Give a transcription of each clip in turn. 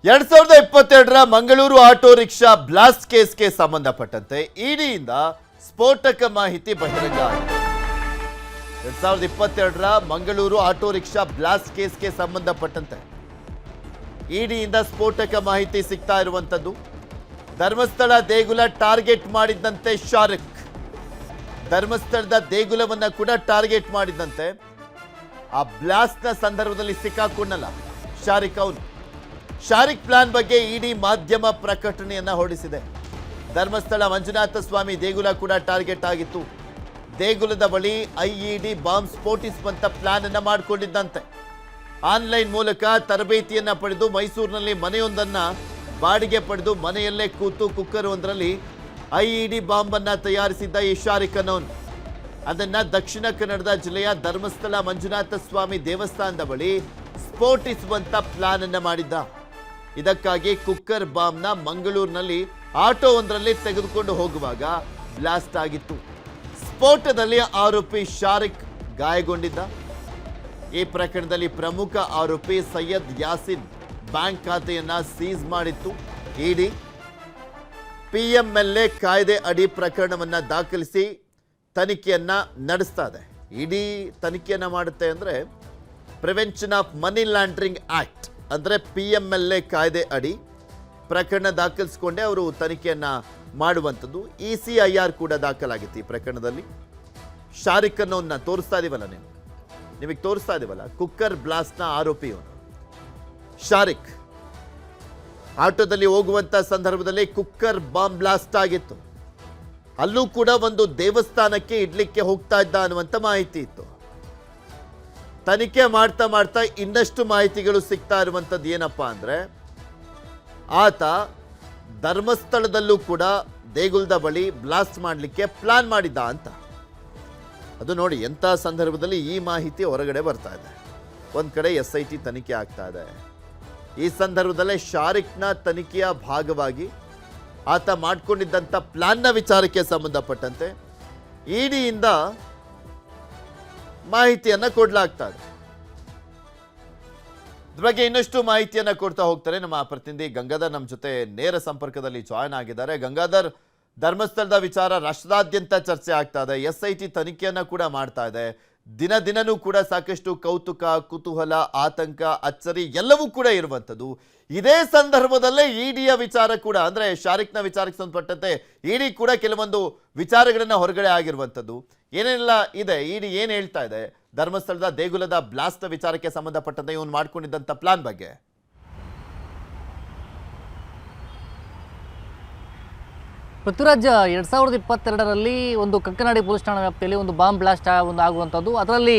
2022ರ Mangaluru auto rickshaw blast ಕೇಸ್ಗೆ ಸಂಬಂಧಪಟ್ಟಂತೆ ಇಡಿಯಿಂದ ಸ್ಫೋಟಕ ಮಾಹಿತಿ ಬಹಿರಂಗ ಆಗಿದೆ. 2022ರ ಮಂಗಳೂರು ಆಟೋ ರಿಕ್ಷಾ ಬ್ಲಾಸ್ಟ್ ಕೇಸ್ಗೆ ಸಂಬಂಧಪಟ್ಟಂತೆ ಇಡಿಯಿಂದ ಸ್ಫೋಟಕ ಮಾಹಿತಿ ಸಿಗ್ತಾ ಇರುವಂತದ್ದು. ಧರ್ಮಸ್ಥಳ ದೇಗುಲ ಟಾರ್ಗೆಟ್ ಮಾಡಿದಂತೆ ಶಾರಿಕ್, ಧರ್ಮಸ್ಥಳದ ದೇಗುಲವನ್ನ ಕೂಡ ಟಾರ್ಗೆಟ್ ಮಾಡಿದಂತೆ ಆ ಬ್ಲಾಸ್ಟ್ನ ಸಂದರ್ಭದಲ್ಲಿ ಸಿಕ್ಕಾಕೊಂಡಲ್ಲ ಶಾರಿಕ್. ಅವನು ಶಾರಿಕ್ ಪ್ಲಾನ್ ಬಗ್ಗೆ ಇಡಿ ಮಾಧ್ಯಮ ಪ್ರಕಟಣೆಯನ್ನ ಹೊರಡಿಸಿದೆ. ಧರ್ಮಸ್ಥಳ ಮಂಜುನಾಥ ಸ್ವಾಮಿ ದೇಗುಲ ಕೂಡ ಟಾರ್ಗೆಟ್ ಆಗಿತ್ತು. ದೇಗುಲದ ಬಳಿ ಐಇಡಿ ಬಾಂಬ್ ಸ್ಫೋಟಿಸುವಂತ ಪ್ಲಾನ್ ಅನ್ನ ಮಾಡಿಕೊಂಡಿದ್ದಂತೆ. ಆನ್ಲೈನ್ ಮೂಲಕ ತರಬೇತಿಯನ್ನ ಪಡೆದು ಮೈಸೂರಿನಲ್ಲಿ ಮನೆಯೊಂದನ್ನ ಬಾಡಿಗೆ ಪಡೆದು ಮನೆಯಲ್ಲೇ ಕೂತು ಕುಕ್ಕರ್ ಒಂದರಲ್ಲಿ ಐಇಡಿ ಬಾಂಬ್ ಅನ್ನ ತಯಾರಿಸಿದ್ದ ಈ ಶಾರಿಕ್ ಅನ್ನೋನು ಅದನ್ನ ದಕ್ಷಿಣ ಕನ್ನಡದ ಜಿಲ್ಲೆಯ ಧರ್ಮಸ್ಥಳ ಮಂಜುನಾಥ ಸ್ವಾಮಿ ದೇವಸ್ಥಾನದ ಬಳಿ ಸ್ಫೋಟಿಸುವಂತ ಪ್ಲಾನ್ ಅನ್ನ ಮಾಡಿದ್ದ. ಇದಕ್ಕಾಗಿ ಕುಕ್ಕರ್ ಬಾಂಬ್ನ ಮಂಗಳೂರಿನಲ್ಲಿ ಆಟೋ ಒಂದರಲ್ಲಿ ತೆಗೆದುಕೊಂಡು ಹೋಗುವಾಗ ಬ್ಲಾಸ್ಟ್ ಆಗಿತ್ತು. ಸ್ಫೋಟದಲ್ಲಿ ಆರೋಪಿ ಶಾರಿಕ್ ಗಾಯಗೊಂಡಿದ್ದ. ಈ ಪ್ರಕರಣದಲ್ಲಿ ಪ್ರಮುಖ ಆರೋಪಿ ಸೈಯದ್ ಯಾಸಿನ್ ಬ್ಯಾಂಕ್ ಖಾತೆಯನ್ನ ಸೀಸ್ ಮಾಡಿತ್ತು. ಇಡಿ ಪಿಎಂಎಲ್ಎ ಕಾಯ್ದೆ ಅಡಿ ಪ್ರಕರಣವನ್ನ ದಾಖಲಿಸಿ ತನಿಖೆಯನ್ನ ನಡೆಸ್ತಾ ಇದೆ. ಇಡಿ ತನಿಖೆಯನ್ನ ಮಾಡುತ್ತೆ ಅಂದ್ರೆ prevention of money laundering act ಅಂದ್ರೆ ಪಿಎಂಎಲ್ಎ ಕಾಯ್ದೆ ಅಡಿ ಪ್ರಕರಣ ದಾಖಲಿಸಿಕೊಂಡೇ ಅವರು ತನಿಖೆಯನ್ನ ಮಾಡುವಂಥದ್ದು. ECIR ಕೂಡ ದಾಖಲಾಗಿತ್ತು ಈ ಪ್ರಕರಣದಲ್ಲಿ. ಶಾರಿಕ್ ಅನ್ನೋನ್ನ ತೋರಿಸ್ತಾ ಇದೀವಲ್ಲ, ನಿಮಗೆ ತೋರಿಸ್ತಾ ಇದೀವಲ್ಲ, ಕುಕ್ಕರ್ ಬ್ಲಾಸ್ಟ್ನ ಆರೋಪಿ ಅವನು ಶಾರಿಕ್. ಆಟೋದಲ್ಲಿ ಹೋಗುವಂತ ಸಂದರ್ಭದಲ್ಲಿ ಕುಕ್ಕರ್ ಬಾಂಬ್ ಬ್ಲಾಸ್ಟ್ ಆಗಿತ್ತು. ಅಲ್ಲೂ ಕೂಡ ಒಂದು ದೇವಸ್ಥಾನಕ್ಕೆ ಇಡ್ಲಿಕ್ಕೆ ಹೋಗ್ತಾ ಇದ್ದ ಅನ್ನುವಂಥ ಮಾಹಿತಿ ಇತ್ತು. ತನಿಖೆ ಮಾಡ್ತಾ ಮಾಡ್ತಾ ಇನ್ನಷ್ಟು ಮಾಹಿತಿಗಳು ಸಿಗ್ತಾ ಇರುವಂಥದ್ದು ಏನಪ್ಪಾ ಅಂದ್ರೆ, ಆತ ಧರ್ಮಸ್ಥಳದಲ್ಲೂ ಕೂಡ ದೇಗುಲದ ಬಳಿ ಬ್ಲಾಸ್ಟ್ ಮಾಡಲಿಕ್ಕೆ ಪ್ಲಾನ್ ಮಾಡಿದ್ದ ಅಂತ. ಅದು ನೋಡಿ ಎಂಥ ಸಂದರ್ಭದಲ್ಲಿ ಈ ಮಾಹಿತಿ ಹೊರಗಡೆ ಬರ್ತಾ ಇದೆ. ಒಂದು ಕಡೆ SIT ತನಿಖೆ ಆಗ್ತಾ ಇದೆ. ಈ ಸಂದರ್ಭದಲ್ಲೇ ಶಾರಿಕ್ನ ತನಿಖೆಯ ಭಾಗವಾಗಿ ಆತ ಮಾಡಿಕೊಂಡಿದ್ದಂಥ ಪ್ಲಾನ್ನ ವಿಚಾರಕ್ಕೆ ಸಂಬಂಧಪಟ್ಟಂತೆ ಇಡಿಯಿಂದ ಮಾಹಿತಿಯನ್ನ ಕೊಡಲಾಗ್ತಾ ಇದೆ. ಇದ್ರ ಬಗ್ಗೆ ಇನ್ನಷ್ಟು ಮಾಹಿತಿಯನ್ನ ಕೊಡ್ತಾ ಹೋಗ್ತಾರೆ ನಮ್ಮ ಪ್ರತಿನಿಧಿ ಗಂಗಾಧರ್ ನಮ್ಮ ಜೊತೆ ನೇರ ಸಂಪರ್ಕದಲ್ಲಿ ಜಾಯ್ನ್ ಆಗಿದ್ದಾರೆ. ಗಂಗಾಧರ್, ಧರ್ಮಸ್ಥಳದ ವಿಚಾರ ರಾಷ್ಟ್ರದಾದ್ಯಂತ ಚರ್ಚೆ ಆಗ್ತಾ ಇದೆ. SIT ತನಿಖೆಯನ್ನ ಕೂಡ ಮಾಡ್ತಾ ಇದೆ. ದಿನದಿನನೂ ಕೂಡ ಸಾಕಷ್ಟು ಕೌತುಕ, ಕುತೂಹಲ, ಆತಂಕ, ಅಚ್ಚರಿ ಎಲ್ಲವೂ ಕೂಡ ಇರುವಂಥದ್ದು. ಇದೇ ಸಂದರ್ಭದಲ್ಲೇ ಇಡಿಯ ವಿಚಾರ ಕೂಡ ಅಂದ್ರೆ ಶಾರಿಕ್ನ ವಿಚಾರಕ್ಕೆ ಸಂಬಂಧಪಟ್ಟಂತೆ ಇಡಿ ಕೂಡ ಕೆಲವೊಂದು ವಿಚಾರಗಳನ್ನ ಹೊರಗಡೆ ಆಗಿರುವಂಥದ್ದು. ಏನೆಲ್ಲ ಇದೆ, ಇಡಿ ಏನ್ ಹೇಳ್ತಾ ಇದೆ ಧರ್ಮಸ್ಥಳದ ದೇಗುಲದ ಬ್ಲಾಸ್ಟ್ ವಿಚಾರಕ್ಕೆ ಸಂಬಂಧಪಟ್ಟಂತೆ ಇವನು ಮಾಡ್ಕೊಂಡಿದ್ದಂಥ ಪ್ಲಾನ್ ಬಗ್ಗೆ? ಪೃಥ್ವಿರಾಜ್ 2022ರಲ್ಲಿ ಒಂದು ಕಂಕನಾಡಿ ಪೊಲೀಸ್ ಠಾಣಾ ವ್ಯಾಪ್ತಿಯಲ್ಲಿ ಒಂದು ಬಾಂಬ್ ಬ್ಲಾಸ್ಟ್ ಆಗುವಂಥದ್ದು, ಅದರಲ್ಲಿ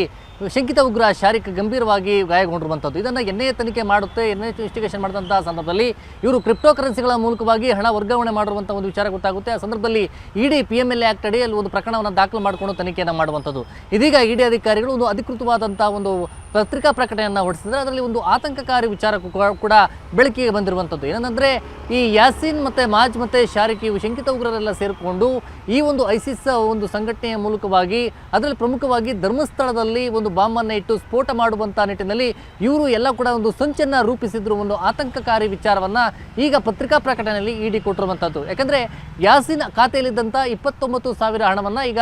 ಶಂಕಿತ ಉಗ್ರ ಶಾರಿಕ್ ಗಂಭೀರವಾಗಿ ಗಾಯಗೊಂಡಿರುವಂಥದ್ದು. ಇದನ್ನು NIA ತನಿಖೆ ಮಾಡುತ್ತೆ. NIA ಇನ್ವೆಸ್ಟಿಗೇಷನ್ ಮಾಡಿದಂಥ ಸಂದರ್ಭದಲ್ಲಿ ಇವರು ಕ್ರಿಪ್ಟೋ ಕರೆನ್ಸಿಗಳ ಮೂಲಕವಾಗಿ ಹಣ ವರ್ಗಾವಣೆ ಮಾಡಿರುವಂಥ ಒಂದು ವಿಚಾರ ಗೊತ್ತಾಗುತ್ತೆ. ಆ ಸಂದರ್ಭದಲ್ಲಿ ಇಡಿ PMLA ಆಕ್ಟ್ ಅಡಿಯಲ್ಲಿ ಒಂದು ಪ್ರಕರಣವನ್ನು ದಾಖಲು ಮಾಡಿಕೊಂಡು ತನಿಖೆಯನ್ನು ಮಾಡುವಂಥದ್ದು. ಇದೀಗ ಇಡಿ ಅಧಿಕಾರಿಗಳು ಒಂದು ಅಧಿಕೃತವಾದಂಥ ಒಂದು ಪತ್ರಿಕಾ ಪ್ರಕಟಣೆಯನ್ನು ಹೊರಡಿಸಿದರೆ ಅದರಲ್ಲಿ ಒಂದು ಆತಂಕಕಾರಿ ವಿಚಾರ ಕೂಡ ಬೆಳಕಿಗೆ ಬಂದಿರುವಂಥದ್ದು. ಏನಂದರೆ ಈ ಯಾಸಿನ್ ಮತ್ತು ಮಾಜ್ ಮತ್ತು ಶಾರಿಕ್ ಇವು ಶಂಕಿತ ಉಗ್ರರೆಲ್ಲ ಸೇರಿಕೊಂಡು ಈ ಒಂದು ISIS ಒಂದು ಸಂಘಟನೆಯ ಮೂಲಕವಾಗಿ ಅದರಲ್ಲಿ ಪ್ರಮುಖವಾಗಿ ಧರ್ಮಸ್ಥಳದಲ್ಲಿ ಒಂದು ಬಾಂಬನ್ನು ಇಟ್ಟು ಸ್ಫೋಟ ಮಾಡುವಂಥ ನಿಟ್ಟಿನಲ್ಲಿ ಇವರು ಎಲ್ಲ ಕೂಡ ಒಂದು ಸಂಚನ್ನು ರೂಪಿಸಿದ್ರು. ಒಂದು ಆತಂಕಕಾರಿ ವಿಚಾರವನ್ನು ಈಗ ಪತ್ರಿಕಾ ಪ್ರಕಟಣೆಯಲ್ಲಿ ಇಡಿ ಕೊಟ್ಟಿರುವಂಥದ್ದು. ಯಾಕಂದರೆ ಯಾಸಿನ್ ಖಾತೆಯಲ್ಲಿದ್ದಂಥ 29,000 ಹಣವನ್ನು ಈಗ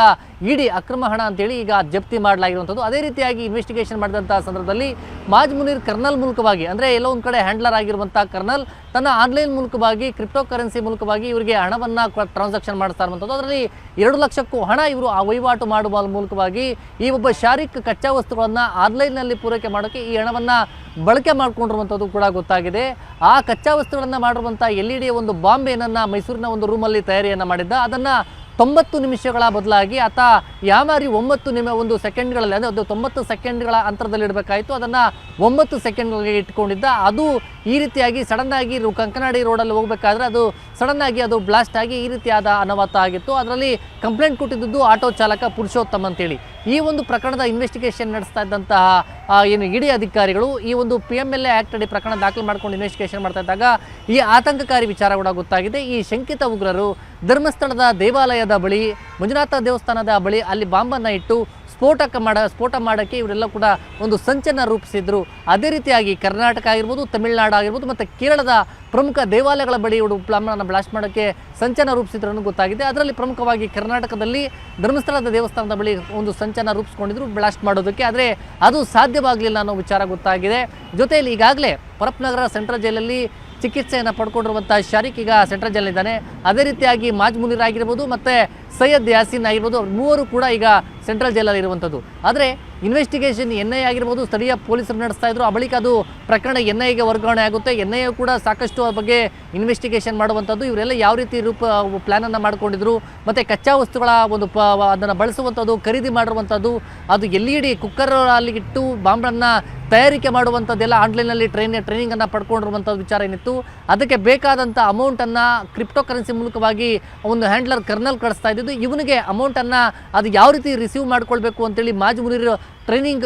ಇಡಿ ಅಕ್ರಮ ಹಣ ಅಂತೇಳಿ ಈಗ ಜಪ್ತಿ ಮಾಡಲಾಗಿರುವಂಥದ್ದು. ಅದೇ ರೀತಿಯಾಗಿ ಇನ್ವೆಸ್ಟಿಗೇಷನ್ ಮಾಡಿದಂಥ ಸಂದರ್ಭದಲ್ಲಿ ಮಾಜ್ ಮುನೀರ್ ಕರ್ನಲ್ ಮೂಲಕವಾಗಿ ಅಂದರೆ ಎಲ್ಲೋ ಒಂದು ಕಡೆ ಹ್ಯಾಂಡ್ಲರ್ ಆಗಿರುವಂಥ ಕರ್ನಲ್ ತನ್ನ ಆನ್ಲೈನ್ ಮೂಲಕವಾಗಿ ಕ್ರಿಪ್ಟೋ ಕರೆನ್ಸಿ ಮೂಲಕವಾಗಿ ಇವರಿಗೆ ಹಣವನ್ನು ಟ್ರಾನ್ಸಾಕ್ಷನ್ ಮಾಡಿಸ್ತಾ ಇರುವಂಥದ್ದು. ಅದರಲ್ಲಿ 2 ಲಕ್ಷಕ್ಕೂ ಹಣ ಇವರು ಆ ವಹಿವಾಟು ಮಾಡುವ ಮೂಲಕವಾಗಿ ಈ ಒಬ್ಬ ಶಾರಿಕ್ ಕಚ್ಚಾ ವಸ್ತುಗಳನ್ನು ಆನ್ಲೈನ್ನಲ್ಲಿ ಪೂರೈಕೆ ಮಾಡೋಕ್ಕೆ ಈ ಹಣವನ್ನು ಬಳಕೆ ಮಾಡಿಕೊಂಡಿರುವಂಥದ್ದು ಕೂಡ ಗೊತ್ತಾಗಿದೆ. ಆ ಕಚ್ಚಾ ವಸ್ತುಗಳನ್ನು ಮಾಡಿರುವಂಥ LED ಒಂದು ಬಾಂಬ್ ಏನನ್ನು ಮೈಸೂರಿನ ಒಂದು ರೂಮಲ್ಲಿ ತಯಾರಿಯನ್ನು ಮಾಡಿದ್ದ, ಅದನ್ನು 90 ನಿಮಿಷಗಳ ಬದಲಾಗಿ ಆತ ಯಾಮಾರಿ 9 ಸೆಕೆಂಡ್ಗಳಲ್ಲಿ ಅಂದರೆ ಅದು 90 ಸೆಕೆಂಡ್ಗಳ ಅಂತರದಲ್ಲಿ ಇಡಬೇಕಾಯಿತು. ಅದನ್ನು 9 ಸೆಕೆಂಡ್ಗಳಿಗೆ ಇಟ್ಕೊಂಡಿದ್ದ. ಅದು ಈ ರೀತಿಯಾಗಿ ಸಡನ್ನಾಗಿ ಕಂಕನಾಡಿ ರೋಡಲ್ಲಿ ಹೋಗಬೇಕಾದ್ರೆ ಅದು ಸಡನ್ನಾಗಿ ಅದು ಬ್ಲಾಸ್ಟ್ ಆಗಿ ಈ ರೀತಿಯಾದ ಅನಾಹುತ ಆಗಿತ್ತು. ಅದರಲ್ಲಿ ಕಂಪ್ಲೇಂಟ್ ಕೊಟ್ಟಿದ್ದು ಆಟೋ ಚಾಲಕ ಪುರುಷೋತ್ತಮ್ ಅಂತೇಳಿ. ಈ ಒಂದು ಪ್ರಕರಣದ ಇನ್ವೆಸ್ಟಿಗೇಷನ್ ನಡೆಸ್ತಾ ಇದ್ದಂತಹ ಏನು ಇಡಿ ಅಧಿಕಾರಿಗಳು ಈ ಒಂದು PMLA ಆಕ್ಟ್ ಅಡಿ ಪ್ರಕರಣ ದಾಖಲು ಮಾಡ್ಕೊಂಡು ಇನ್ವೆಸ್ಟಿಗೇಷನ್ ಮಾಡ್ತಾ ಇದ್ದಾಗ ಈ ಆತಂಕಕಾರಿ ವಿಚಾರ ಕೂಡ ಗೊತ್ತಾಗಿದೆ. ಈ ಶಂಕಿತ ಉಗ್ರರು ಧರ್ಮಸ್ಥಳದ ದೇವಾಲಯದ ಬಳಿ ಮಂಜುನಾಥ ದೇವಸ್ಥಾನದ ಬಳಿ ಅಲ್ಲಿ ಬಾಂಬನ್ನು ಇಟ್ಟು ಸ್ಫೋಟ ಮಾಡೋಕ್ಕೆ ಇವರೆಲ್ಲ ಕೂಡ ಒಂದು ಸಂಚನ್ನು ರೂಪಿಸಿದ್ರು. ಅದೇ ರೀತಿಯಾಗಿ ಕರ್ನಾಟಕ ಆಗಿರ್ಬೋದು, ತಮಿಳುನಾಡು ಆಗಿರ್ಬೋದು ಮತ್ತು ಕೇರಳದ ಪ್ರಮುಖ ದೇವಾಲಯಗಳ ಬಳಿ ಇವರು ಪ್ಲಾಮನ್ನು ಬ್ಲಾಸ್ಟ್ ಮಾಡೋಕ್ಕೆ ಸಂಚನ್ನು ರೂಪಿಸಿದ್ರು ಅನ್ನೋ ಗೊತ್ತಾಗಿದೆ. ಅದರಲ್ಲಿ ಪ್ರಮುಖವಾಗಿ ಕರ್ನಾಟಕದಲ್ಲಿ ಧರ್ಮಸ್ಥಳದ ದೇವಸ್ಥಾನದ ಬಳಿ ಒಂದು ಸಂಚನ್ನು ರೂಪಿಸ್ಕೊಂಡಿದ್ರು ಬ್ಲಾಸ್ಟ್ ಮಾಡೋದಕ್ಕೆ. ಆದರೆ ಅದು ಸಾಧ್ಯವಾಗಲಿಲ್ಲ ಅನ್ನೋ ವಿಚಾರ ಗೊತ್ತಾಗಿದೆ. ಜೊತೆಯಲ್ಲಿ ಈಗಾಗಲೇ ಪರಪ್ಪನಗರ ಸೆಂಟ್ರಲ್ ಜೈಲಲ್ಲಿ ಚಿಕಿತ್ಸೆಯನ್ನು ಪಡ್ಕೊಂಡಿರುವಂಥ ಶಾರಿಕ್ ಈಗ ಸೆಂಟ್ರಲ್ ಜೈಲಿದ್ದಾನೆ. ಅದೇ ರೀತಿಯಾಗಿ ಮಾಜ್ ಮುನೀರ್ ಆಗಿರ್ಬೋದು ಮತ್ತು ಸೈಯದ್ ಯಾಸೀನ್ ಆಗಿರ್ಬೋದು, ಮೂವರು ಕೂಡ ಈಗ ಸೆಂಟ್ರಲ್ ಜೈಲಲ್ಲಿ ಇರುವಂಥದ್ದು. ಆದರೆ ಇನ್ವೆಸ್ಟಿಗೇಷನ್ NIA ಆಗಿರ್ಬೋದು ಸ್ಥಳೀಯ ಪೊಲೀಸರು ನಡೆಸ್ತಾ ಇದ್ರು. ಆ ಬಳಿಕ ಅದು ಪ್ರಕರಣ NIAಗೆ ವರ್ಗಾವಣೆ ಆಗುತ್ತೆ. NIA ಕೂಡ ಸಾಕಷ್ಟು ಆ ಬಗ್ಗೆ ಇನ್ವೆಸ್ಟಿಗೇಷನ್ ಮಾಡುವಂಥದ್ದು. ಇವರೆಲ್ಲ ಯಾವ ರೀತಿ ಪ್ಲ್ಯಾನನ್ನು ಮಾಡ್ಕೊಂಡಿದ್ರು ಮತ್ತು ಕಚ್ಚಾ ವಸ್ತುಗಳ ಒಂದು ಅದನ್ನು ಬಳಸುವಂಥದ್ದು, ಖರೀದಿ ಮಾಡಿರುವಂಥದ್ದು, ಅದು LED ಕುಕ್ಕರ್ ಅಲ್ಲಿ ಇಟ್ಟು ಬಾಂಬನ್ನು ತಯಾರಿಕೆ ಮಾಡುವಂಥದ್ದೆಲ್ಲ ಆನ್ಲೈನಲ್ಲಿ ಟ್ರೈನಿಂಗನ್ನು ಪಡ್ಕೊಂಡಿರುವಂಥ ವಿಚಾರ ಏನಿತ್ತು. ಅದಕ್ಕೆ ಬೇಕಾದಂಥ ಅಮೌಂಟನ್ನು ಕ್ರಿಪ್ಟೋ ಕರೆನ್ಸಿ ಮೂಲಕವಾಗಿ ಒಂದು ಹ್ಯಾಂಡ್ಲರ್ ಕರ್ನಲ್ ಕಳಿಸ್ತಾ ಇದ್ದಿದ್ದು. ಇವನಿಗೆ ಅಮೌಂಟನ್ನು ಅದು ಯಾವ ರೀತಿ ರಿಸೀವ್ ಮಾಡ್ಕೊಳ್ಬೇಕು ಅಂತೇಳಿ ಮಾಜ್ ಮುನೀರ್ ಟ್ರೈನಿಂಗ್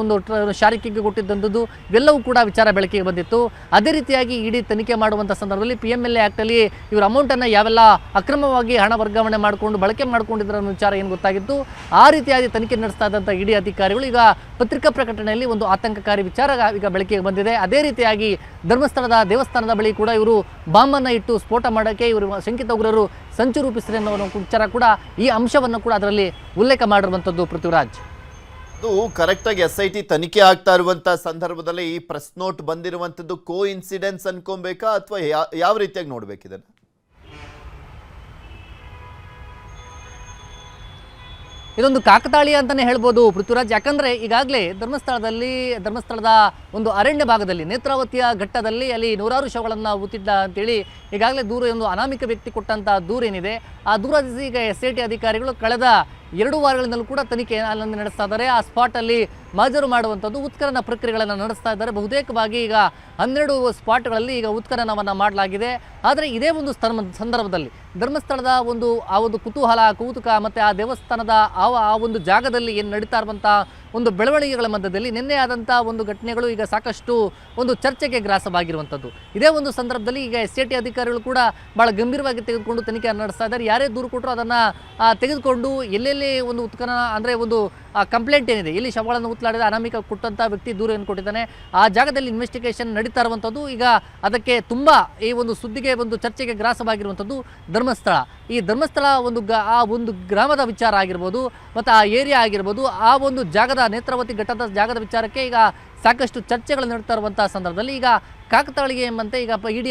ಒಂದು ಶಾರಿಕಿಗೆ ಕೊಟ್ಟಿದ್ದಂಥದ್ದು ಇವೆಲ್ಲವೂ ಕೂಡ ವಿಚಾರ ಬೆಳಕಿಗೆ ಬಂದಿತ್ತು. ಅದೇ ರೀತಿಯಾಗಿ ಇಡೀ ತನಿಖೆ ಮಾಡುವಂಥ ಸಂದರ್ಭದಲ್ಲಿ PMLA ಆ್ಯಕ್ಟಲ್ಲಿ ಇವರು ಅಮೌಂಟನ್ನು ಯಾವೆಲ್ಲ ಅಕ್ರಮವಾಗಿ ಹಣ ವರ್ಗಾವಣೆ ಮಾಡಿಕೊಂಡು ಬಳಕೆ ಮಾಡ್ಕೊಂಡಿದ್ರು ಅನ್ನೋ ವಿಚಾರ ಏನು ಗೊತ್ತಾಗಿತ್ತು. ಆ ರೀತಿಯಾಗಿ ತನಿಖೆ ನಡೆಸ್ತಾ ಇದ್ದಂಥ ಇಡಿ ಅಧಿಕಾರಿಗಳು ಈಗ ಪತ್ರಿಕಾ ಪ್ರಕಟಣೆಯಲ್ಲಿ ಒಂದು ಆತಂಕಕಾರಿ ವಿಚಾರ ಈಗ ಬೆಳಕಿಗೆ ಬಂದಿದೆ. ಅದೇ ರೀತಿಯಾಗಿ ಧರ್ಮಸ್ಥಳದ ದೇವಸ್ಥಾನದ ಬಳಿ ಕೂಡ ಇವರು ಬಾಂಬನ್ನು ಇಟ್ಟು ಸ್ಫೋಟ ಮಾಡೋಕ್ಕೆ ಇವರು ಶಂಕಿತ ಉಗ್ರರು ಸಂಚು ರೂಪಿಸಿದೆ ಅನ್ನೋ ವಿಚಾರ ಕೂಡ, ಈ ಅಂಶವನ್ನು ಕೂಡ ಅದರಲ್ಲಿ ಉಲ್ಲೇಖ ಮಾಡಿರುವಂಥದ್ದು ಪೃಥ್ವಿರಾಜ್. ಅದು ಕರೆಕ್ಟಾಗಿ SIT ತನಿಖೆ ಆಗ್ತಾ ಇರುವಂಥ ಸಂದರ್ಭದಲ್ಲಿ ಈ ಪ್ರೆಸ್ ನೋಟ್ ಬಂದಿರುವಂಥದ್ದು ಕೋ ಇನ್ಸಿಡೆನ್ಸ್ ಅನ್ಕೊಬೇಕಾ ಅಥವಾ ಯಾವ ರೀತಿಯಾಗಿ ನೋಡ್ಬೇಕಿದೆ? ಇದೊಂದು ಕಾಕತಾಳೀಯ ಅಂತಲೇ ಹೇಳ್ಬೋದು ಪೃಥ್ವಿರಾಜ್. ಯಾಕಂದರೆ ಈಗಾಗಲೇ ಧರ್ಮಸ್ಥಳದ ಒಂದು ಅರಣ್ಯ ಭಾಗದಲ್ಲಿ ನೇತ್ರಾವತಿಯ ಘಟ್ಟದಲ್ಲಿ ಅಲ್ಲಿ ನೂರಾರು ಶವಗಳನ್ನು ಹೂತಿದ್ದ ಅಂತೇಳಿ ಈಗಾಗಲೇ ಒಂದು ಅನಾಮಿಕ ವ್ಯಕ್ತಿ ಕೊಟ್ಟಂಥ ದೂರ ಏನಿದೆ, ಆ ದೂರ ಈಗ SIT ಅಧಿಕಾರಿಗಳು ಕಳೆದ 2 ವಾರಗಳಿಂದಲೂ ಕೂಡ ತನಿಖೆ ಅಲ್ಲನ್ನು ನಡೆಸ್ತಾ ಇದ್ದಾರೆ. ಆ ಸ್ಪಾಟಲ್ಲಿ ಮಾಜರು ಮಾಡುವಂಥದ್ದು, ಉತ್ಖನನ ಪ್ರಕ್ರಿಯೆಗಳನ್ನು ನಡೆಸ್ತಾ ಇದ್ದಾರೆ. ಬಹುತೇಕವಾಗಿ ಈಗ 12 ಸ್ಪಾಟ್ಗಳಲ್ಲಿ ಈಗ ಉತ್ಖನನವನ್ನು ಮಾಡಲಾಗಿದೆ. ಆದರೆ ಇದೇ ಒಂದು ಸಂದರ್ಭದಲ್ಲಿ ಧರ್ಮಸ್ಥಳದ ಆ ಒಂದು ಕೌತುಕ ಮತ್ತು ಆ ದೇವಸ್ಥಾನದ ಆ ಒಂದು ಜಾಗದಲ್ಲಿ ಏನು ನಡೀತಾ ಇರುವಂಥ ಒಂದು ಬೆಳವಣಿಗೆಗಳ ಮಧ್ಯದಲ್ಲಿ ನಿನ್ನೆ ಆದಂಥ ಒಂದು ಘಟನೆಗಳು ಈಗ ಸಾಕಷ್ಟು ಒಂದು ಚರ್ಚೆಗೆ ಗ್ರಾಸವಾಗಿರುವಂಥದ್ದು. ಇದೇ ಒಂದು ಸಂದರ್ಭದಲ್ಲಿ ಈಗ SIT ಅಧಿಕಾರಿಗಳು ಕೂಡ ಭಾಳ ಗಂಭೀರವಾಗಿ ತೆಗೆದುಕೊಂಡು ತನಿಖೆಯನ್ನು ನಡೆಸ್ತಾ ಇದ್ದಾರೆ. ಯಾರೇ ದೂರು ಕೊಟ್ಟರು ಅದನ್ನು ತೆಗೆದುಕೊಂಡು ಎಲ್ಲೆಲ್ಲಿ ಒಂದು ಉತ್ಖನನ ಅಂದರೆ ಒಂದು ಕಂಪ್ಲೇಂಟ್ ಏನಿದೆ, ಎಲ್ಲಿ ಶವಗಳನ್ನು ಉತ್ಲಾಡಿದ ಅನಾಮಿಕ ಕೊಟ್ಟಂಥ ವ್ಯಕ್ತಿ ದೂರ ಏನು ಕೊಟ್ಟಿದ್ದಾನೆ, ಆ ಜಾಗದಲ್ಲಿ ಇನ್ವೆಸ್ಟಿಗೇಷನ್ ನಡೀತಾ ಇರುವಂಥದ್ದು. ಈಗ ಅದಕ್ಕೆ ತುಂಬ ಈ ಒಂದು ಸುದ್ದಿಗೆ ಒಂದು ಚರ್ಚೆಗೆ ಗ್ರಾಸವಾಗಿರುವಂಥದ್ದು ಧರ್ಮಸ್ಥಳ. ಈ ಧರ್ಮಸ್ಥಳ ಆ ಒಂದು ಗ್ರಾಮದ ವಿಚಾರ ಆಗಿರ್ಬೋದು ಮತ್ತು ಆ ಏರಿಯಾ ಆಗಿರ್ಬೋದು, ಆ ಒಂದು ಜಾಗದ ನೇತ್ರಾವತಿ ಘಟ್ಟದ ಜಾಗದ ವಿಚಾರಕ್ಕೆ ಈಗ ಸಾಕಷ್ಟು ಚರ್ಚೆಗಳು ನಡೀತಾ ಇರುವಂಥ ಸಂದರ್ಭದಲ್ಲಿ ಈಗ ಕಾಕತಾಳೀಯ ಎಂಬಂತೆ ಈಗ ಇಡಿ